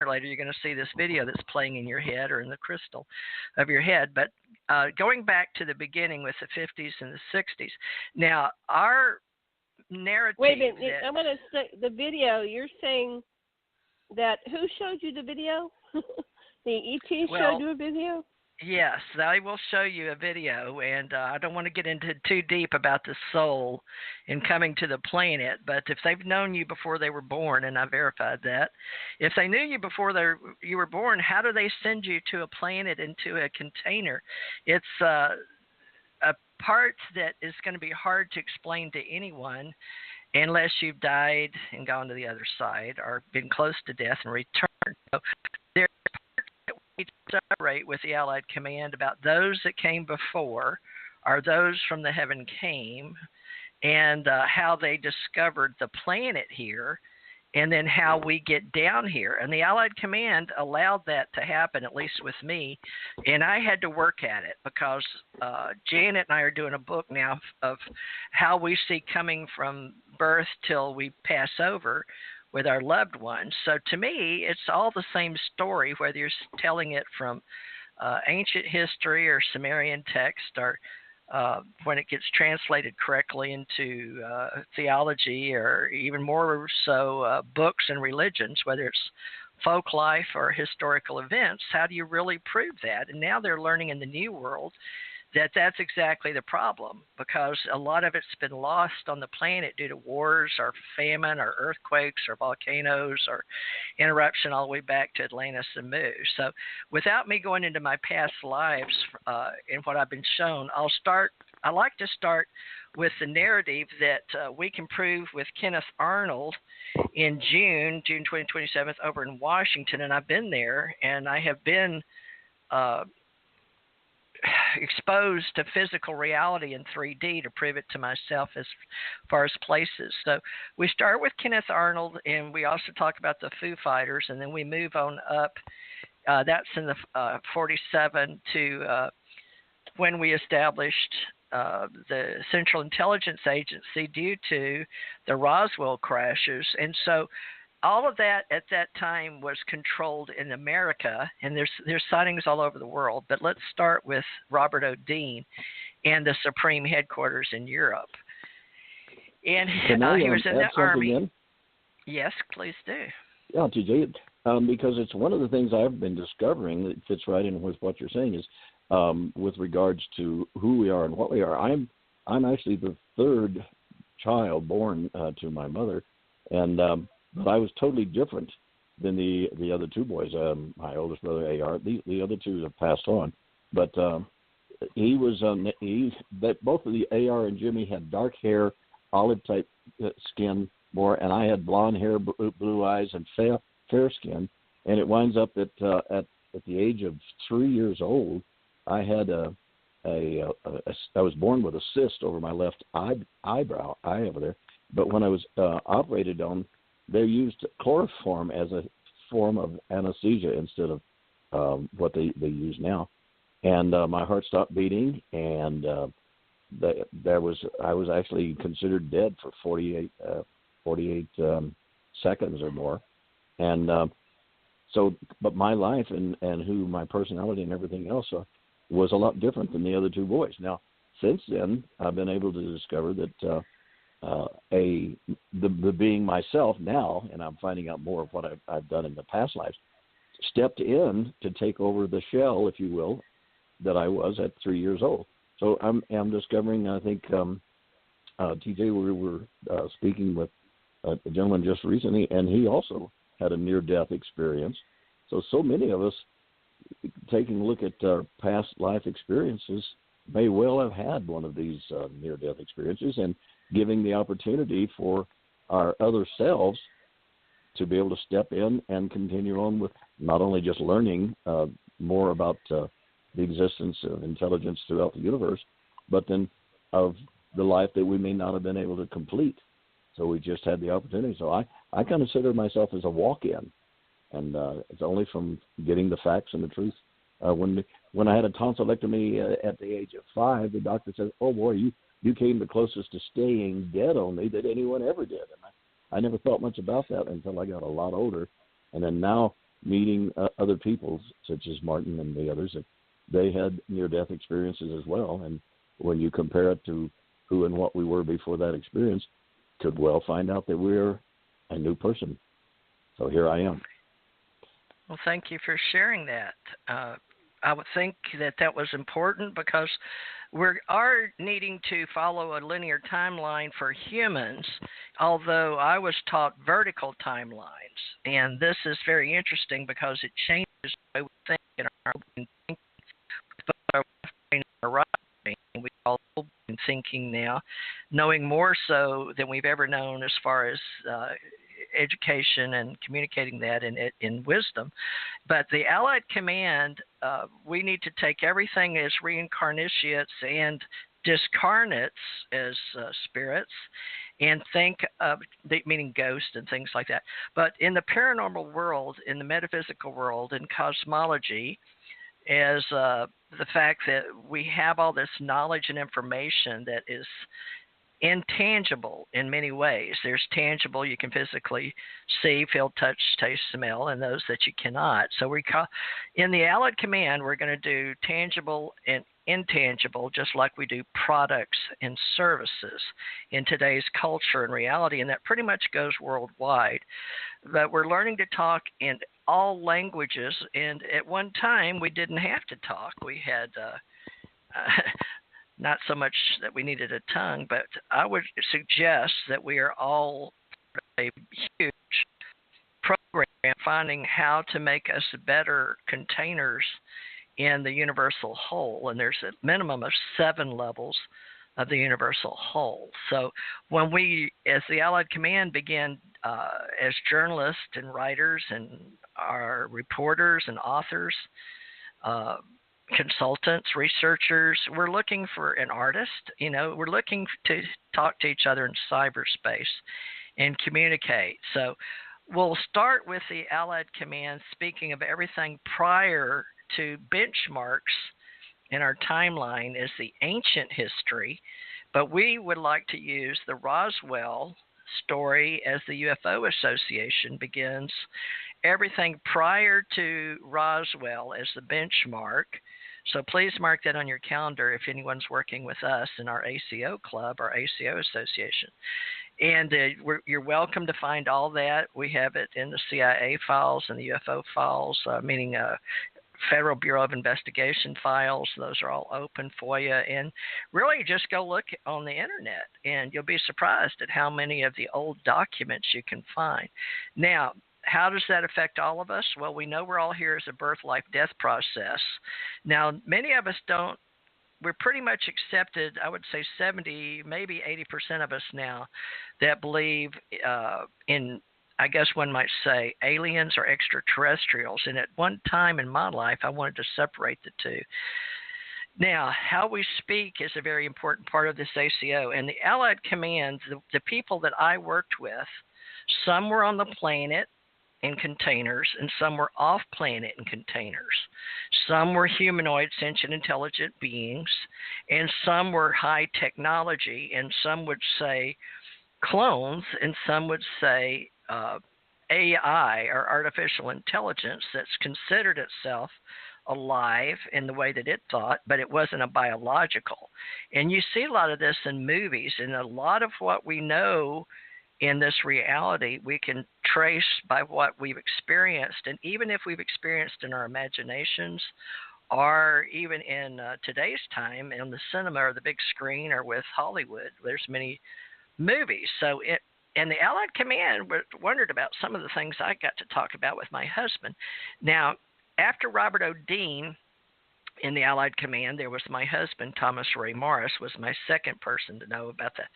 or later you're going to see this video that's playing in your head or in the crystal of your head. But going back to the beginning with the 50s and the 60s, now our narrative. Wait a minute, I'm going to say the video. You're saying that who showed you the video? The ET showed you a video? Yes, I will show you a video, and I don't want to get into too deep about the soul and coming to the planet, but if they've known you before they were born, and I verified that, if they knew you before you were born, how do they send you to a planet into a container? It's a part that is going to be hard to explain to anyone unless you've died and gone to the other side or been close to death and returned. So there we separate with the Allied Command about those that came before, are those from the heaven came, and how they discovered the planet here, and then how we get down here. And the Allied Command allowed that to happen, at least with me, and I had to work at it because Janet and I are doing a book now of how we see coming from birth till we pass over with our loved ones. So to me, it's all the same story, whether you're telling it from ancient history or Sumerian text, or when it gets translated correctly into theology, or even more so books and religions, whether it's folk life or historical events. How do you really prove that? And now they're learning in the New World that that's exactly the problem, because a lot of it's been lost on the planet due to wars or famine or earthquakes or volcanoes or interruption all the way back to Atlantis and Mu. So without me going into my past lives and what I've been shown, I like to start with the narrative that we can prove with Kenneth Arnold in June 27th over in Washington, and I've been there, and I have been exposed to physical reality in 3D to prove it to myself as far as places. So we start with Kenneth Arnold, and we also talk about the Foo Fighters, and then we move on up. That's in the 47 to when we established the Central Intelligence Agency due to the Roswell crashes. And so all of that at that time was controlled in America, and there's sightings all over the world. But let's start with Robert O. Dean and the Supreme Headquarters in Europe. And he was in the Army. In? Yes, please do. Yeah, TJ, because it's one of the things I've been discovering that fits right in with what you're saying is with regards to who we are and what we are. I'm actually the third child born to my mother, and but I was totally different than the other two boys. My oldest brother, AR, the other two have passed on. But he was both of the AR and Jimmy had dark hair, olive type skin more, and I had blonde hair, blue eyes, and fair skin. And it winds up that at the age of 3 years old, I had I was born with a cyst over my left eye over there. But when I was operated on, they used chloroform as a form of anesthesia instead of what they use now. And my heart stopped beating, and I was actually considered dead for 48 seconds or more. And but my life and who my personality and everything else was a lot different than the other two boys. Now, since then, I've been able to discover that the being myself now, and I'm finding out more of what I've done in the past lives, stepped in to take over the shell, if you will, that I was at 3 years old. So I'm discovering, I think, TJ, we were speaking with a gentleman just recently, and he also had a near-death experience. So many of us, taking a look at our past life experiences, may well have had one of these near-death experiences, and giving the opportunity for our other selves to be able to step in and continue on with not only just learning more about the existence of intelligence throughout the universe, but then of the life that we may not have been able to complete. So we just had the opportunity. So I consider myself as a walk-in, and it's only from getting the facts and the truth. When I had a tonsillectomy at the age of 5, the doctor said, "Oh boy, you came the closest to staying dead on me that anyone ever did." And I never thought much about that until I got a lot older. And then now meeting other people, such as Martin and the others, that they had near-death experiences as well. And when you compare it to who and what we were before that experience, could well find out that we're a new person. So here I am. Well, thank you for sharing that. I would think that was important because we are needing to follow a linear timeline for humans, although I was taught vertical timelines. And this is very interesting because it changes the way we think in our open thinking. Our left brain and our right brain, we call open thinking now, knowing more so than we've ever known as far as education and communicating that in wisdom. But the Allied Command, we need to take everything as reincarnates and discarnates as spirits, and think of, meaning ghosts and things like that. But in the paranormal world, in the metaphysical world, in cosmology, as the fact that we have all this knowledge and information that is intangible in many ways. There's tangible you can physically see, feel, touch, taste, smell, and those that you cannot. So in the Allied Command, we're going to do tangible and intangible, just like we do products and services in today's culture and reality, and that pretty much goes worldwide. But we're learning to talk in all languages, and at one time we didn't have to talk. We had not so much that we needed a tongue, but I would suggest that we are all a huge program finding how to make us better containers in the universal whole. And there's a minimum of 7 levels of the universal whole. So when we, as the Allied Command, begin as journalists and writers and our reporters and authors, consultants, researchers, we're looking for an artist. We're looking to talk to each other in cyberspace and communicate. So we'll start with the Allied Command, speaking of everything prior to benchmarks in our timeline as the ancient history, but we would like to use the Roswell story as the UFO Association begins everything prior to Roswell as the benchmark. So please mark that on your calendar if anyone's working with us in our ACO Club, our ACO Association. And you're welcome to find all that. We have it in the CIA files and the UFO files, meaning Federal Bureau of Investigation files. Those are all open for you. And really just go look on the internet, and you'll be surprised at how many of the old documents you can find. Now, how does that affect all of us? Well, we know we're all here as a birth, life, death process. Now, many of us don't. We're pretty much accepted, I would say 70, maybe 80% of us now that believe in, I guess one might say, aliens or extraterrestrials. And at one time in my life, I wanted to separate the two. Now, how we speak is a very important part of this ACO. And the Allied Command, the people that I worked with, some were on the planet in containers, and some were off planet in containers. Some were humanoid, sentient, intelligent beings, and some were high technology, and some would say clones, and some would say AI, or artificial intelligence, that's considered itself alive in the way that it thought, but it wasn't a biological. And you see a lot of this in movies, and a lot of what we know in this reality we can trace by what we've experienced. And even if we've experienced in our imaginations, or even in today's time in the cinema or the big screen or with Hollywood, there's many movies. So and the Allied Command wondered about some of the things I got to talk about with my husband. Now, after Robert O'Dean in the Allied Command, there was my husband, Thomas Ray Morris, was my second person to know about that.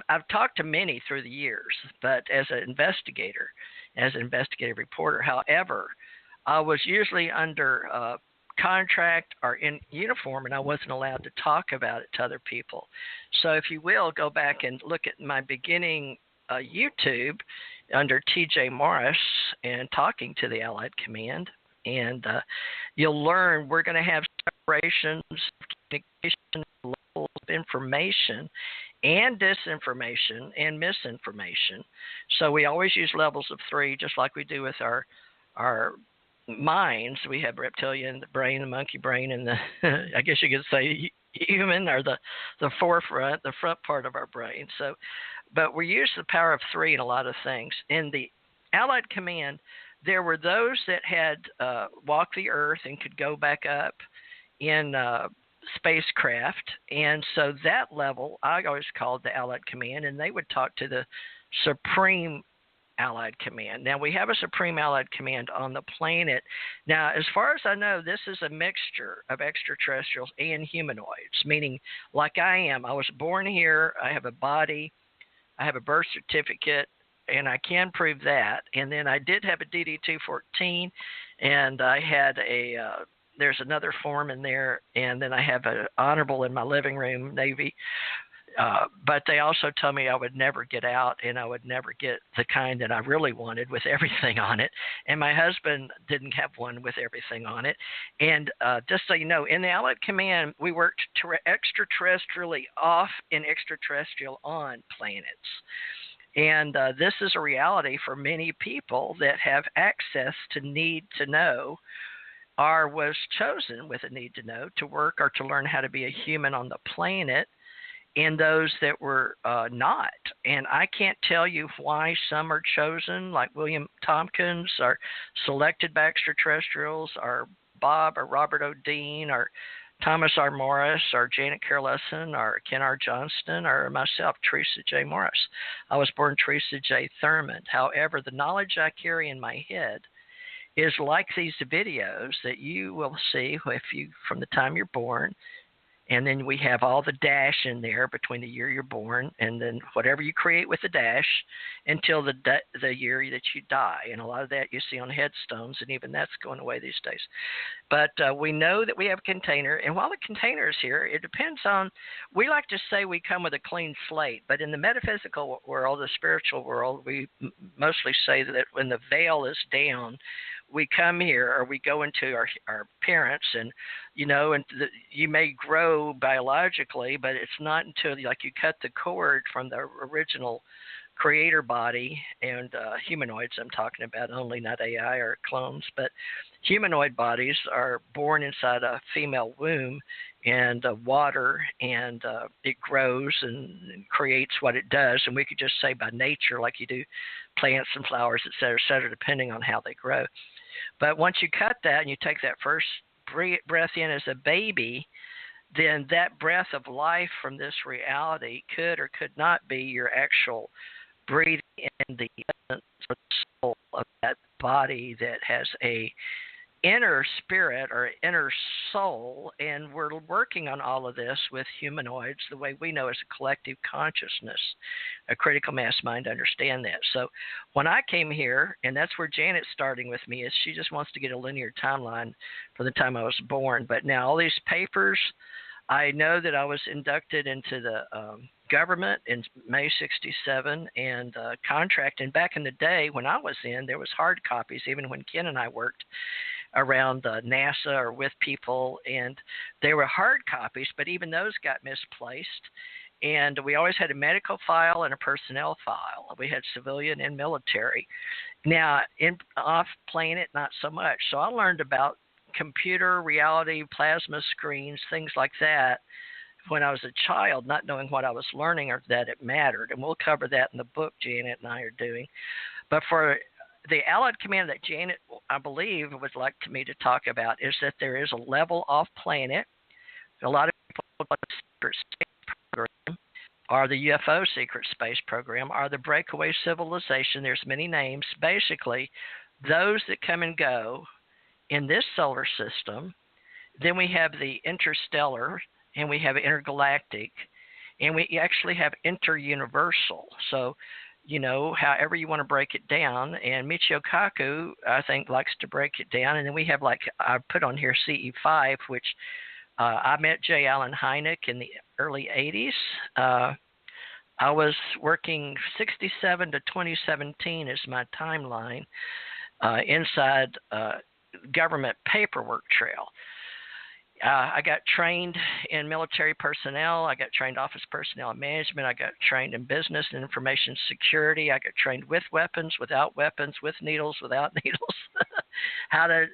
I've talked to many through the years, but as an investigator, as an investigative reporter, however, I was usually under contract or in uniform, and I wasn't allowed to talk about it to other people. So if you will, go back and look at my beginning YouTube under TJ Morris and talking to the Allied Command. And you'll learn we're going to have separations, communication, levels of information, and disinformation and misinformation. So we always use levels of 3, just like we do with our minds. We have reptilian, the brain, the monkey brain, and the I guess you could say human, or the forefront, the front part of our brain. So, but we use the power of three in a lot of things. In the Allied Command, there were those that had walked the earth and could go back up in spacecraft, and so that level I always called the Allied Command, and they would talk to the Supreme Allied Command. Now, we have a Supreme Allied Command on the planet. Now, as far as I know, this is a mixture of extraterrestrials and humanoids, meaning like I am. I was born here. I have a body. I have a birth certificate, and I can prove that. And then I did have a DD-214, and I had a there's another form in there, and then I have an honorable in my living room, Navy. But they also told me I would never get out, and I would never get the kind that I really wanted with everything on it. And my husband didn't have one with everything on it. And just so you know, in the Allied Command, we worked extraterrestrially off and extraterrestrial on planets. And this is a reality for many people that have access to need to know, or was chosen with a need to know to work or to learn how to be a human on the planet, and those that were not. And I can't tell you why some are chosen, like William Tompkins, or selected by extraterrestrials, or Bob or Robert O'Dean, or Thomas R. Morris, or Janet Kira Lessin, or Ken R. Johnston, or myself, Theresa J. Morris. I was born Theresa J. Thurmond. However, the knowledge I carry in my head is like these videos that you will see if you, from the time you're born, and then we have all the dash in there between the year you're born and then whatever you create with the dash until the year that you die. And a lot of that you see on headstones, and even that's going away these days. But we know that we have a container, and while the container is here, it depends on, we like to say we come with a clean slate, but in the metaphysical world, the spiritual world, we mostly say that when the veil is down, we come here, or we go into our parents, and you may grow biologically, but it's not until like you cut the cord from the original creator body, and humanoids I'm talking about only, not AI or clones, but humanoid bodies are born inside a female womb and water, and it grows and creates what it does. And we could just say by nature, like you do plants and flowers, et cetera, depending on how they grow. But once you cut that and you take that first breath in as a baby, then that breath of life from this reality could or could not be your actual breathing in the essence or the soul of that body that has a inner spirit or inner soul. And we're working on all of this with humanoids the way we know as a collective consciousness, a critical mass mind to understand that. So when I came here, and that's where Janet's starting with me, is she just wants to get a linear timeline from the time I was born. But now all these papers, I know that I was inducted into the government in May '67 and contract. And back in the day when I was in, there was hard copies, even when Ken and I worked around NASA or with people, and they were hard copies, but even those got misplaced. And we always had a medical file and a personnel file. We had civilian and military. Now, off planet, not so much. So I learned about computer reality, plasma screens, things like that when I was a child, not knowing what I was learning or that it mattered. And we'll cover that in the book Janet and I are doing. But for the Allied Command that Janet, I believe, would like me to talk about is that there is a level off planet. A lot of people call it the secret space program, or the UFO secret space program, or the breakaway civilization. There's many names. Basically, those that come and go in this solar system. Then we have the interstellar, and we have intergalactic, and we actually have interuniversal. So, however you want to break it down. And Michio Kaku, I think, likes to break it down. And then we have, like, I put on here CE-5, which I met J. Allen Hynek in the early 80s. I was working 67 to 2017 is my timeline inside government paperwork trail. I got trained in military personnel. I got trained office personnel and management. I got trained in business and information security. I got trained with weapons, without weapons, with needles, without needles, how to